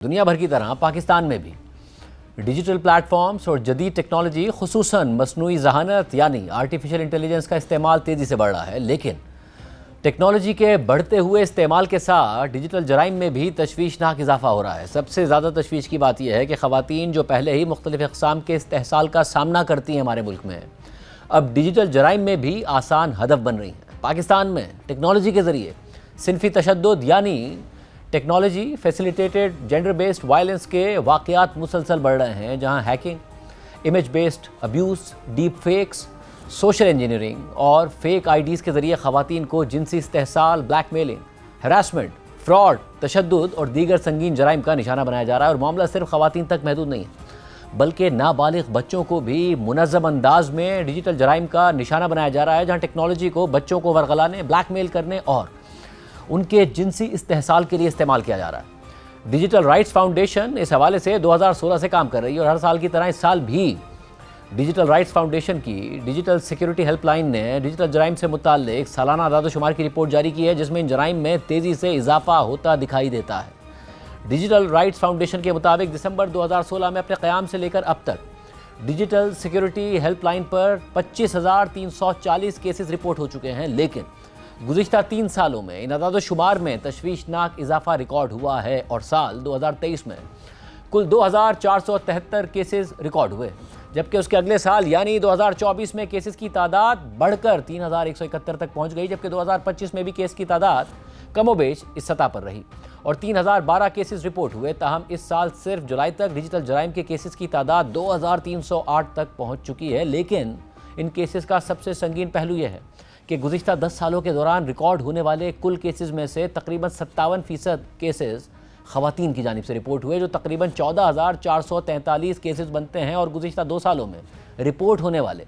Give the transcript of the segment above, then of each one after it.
دنیا بھر کی طرح پاکستان میں بھی ڈیجیٹل پلیٹ فارمز اور جدید ٹیکنالوجی خصوصاً مصنوعی ذہانت یعنی آرٹیفیشل انٹیلیجنس کا استعمال تیزی سے بڑھ رہا ہے، لیکن ٹیکنالوجی کے بڑھتے ہوئے استعمال کے ساتھ ڈیجیٹل جرائم میں بھی تشویشناک اضافہ ہو رہا ہے۔ سب سے زیادہ تشویش کی بات یہ ہے کہ خواتین جو پہلے ہی مختلف اقسام کے استحصال کا سامنا کرتی ہیں ہمارے ملک میں، اب ڈیجیٹل جرائم میں بھی آسان ہدف بن رہی ہیں۔ پاکستان میں ٹیکنالوجی کے ذریعے صنفی تشدد یعنی technology facilitated gender based violence کے واقعات مسلسل بڑھ رہے ہیں، جہاں hacking, image based abuse, deep fakes, social engineering اور فیک آئی ڈیز کے ذریعے خواتین کو جنسی استحصال، بلیک میلنگ، ہراسمنٹ، فراڈ، تشدد اور دیگر سنگین جرائم کا نشانہ بنایا جا رہا ہے۔ اور معاملہ صرف خواتین تک محدود نہیں ہے، بلکہ نابالغ بچوں کو بھی منظم انداز میں ڈیجیٹل جرائم کا نشانہ بنایا جا رہا ہے، جہاں ٹیکنالوجی کو بچوں کو ورغلانے، بلیک میل کرنے اور ان کے جنسی استحصال کے لیے استعمال کیا جا رہا ہے۔ ڈیجیٹل رائٹس فاؤنڈیشن اس حوالے سے 2016 سے کام کر رہی ہے، اور ہر سال کی طرح اس سال بھی ڈیجیٹل رائٹس فاؤنڈیشن کی ڈیجیٹل سیکیورٹی ہیلپ لائن نے ڈیجیٹل جرائم سے متعلق سالانہ اعداد و شمار کی رپورٹ جاری کی ہے، جس میں ان جرائم میں تیزی سے اضافہ ہوتا دکھائی دیتا ہے۔ ڈیجیٹل رائٹس فاؤنڈیشن کے مطابق دسمبر 2016 میں اپنے قیام سے لے کر اب تک ڈیجیٹل سیکیورٹی ہیلپ لائن پر 25,340 کیسز رپورٹ ہو چکے ہیں، لیکن گزشتہ 3 سالوں میں ان اعداد و شمار میں تشویشناک اضافہ ریکارڈ ہوا ہے، اور سال 2023 میں کل 2,473 کیسز ریکارڈ ہوئے، جبکہ اس کے اگلے سال یعنی 2024 میں کیسز کی تعداد بڑھ کر 3,171 تک پہنچ گئی، جبکہ 2025 میں بھی کیس کی تعداد کم و بیش اس سطح پر رہی اور 3,012 کیسز رپورٹ ہوئے۔ تاہم اس سال صرف جولائی تک ڈیجیٹل جرائم کے کیسز کی تعداد 2,308 تک پہنچ چکی ہے، لیکن ان کیسز کا سب سے سنگین پہلو یہ ہے کہ گزشتہ 10 سالوں کے دوران ریکارڈ ہونے والے کل کیسز میں سے تقریباً 57% کیسز خواتین کی جانب سے رپورٹ ہوئے، جو تقریباً 14,443 کیسز بنتے ہیں۔ اور گزشتہ 2 سالوں میں رپورٹ ہونے والے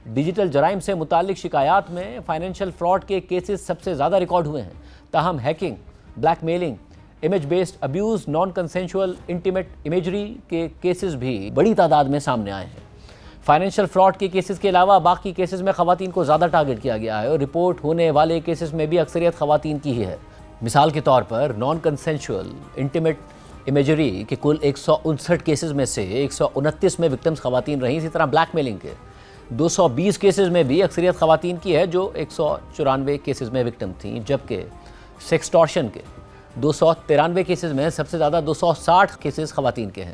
ڈیجیٹل جرائم سے متعلق شکایات میں فائنینشیل فراڈ کے کیسز سب سے زیادہ ریکارڈ ہوئے ہیں۔ تاہم hacking, blackmailing, image based abuse, non consensual intimate imagery کے کیسز بھی بڑی تعداد میں سامنے آئے ہیں۔ فائنینشیل فراڈ کے کیسز کے علاوہ باقی کیسز میں خواتین کو زیادہ ٹارگٹ کیا گیا ہے، اور رپورٹ ہونے والے کیسز میں بھی اکثریت خواتین کی ہی ہے۔ مثال کے طور پر نان کنسینشول انٹیمیٹ امیجری کے کل 159 کیسز میں سے 129 میں وکٹمز خواتین رہیں۔ اسی طرح بلیک میلنگ کے 220 کیسز میں بھی اکثریت خواتین کی ہے، جو 194 کیسز میں وکٹم تھیں، جبکہ سیکسٹورشن کے 293 کیسز میں سب سے زیادہ 260 کیسز خواتین کے ہیں۔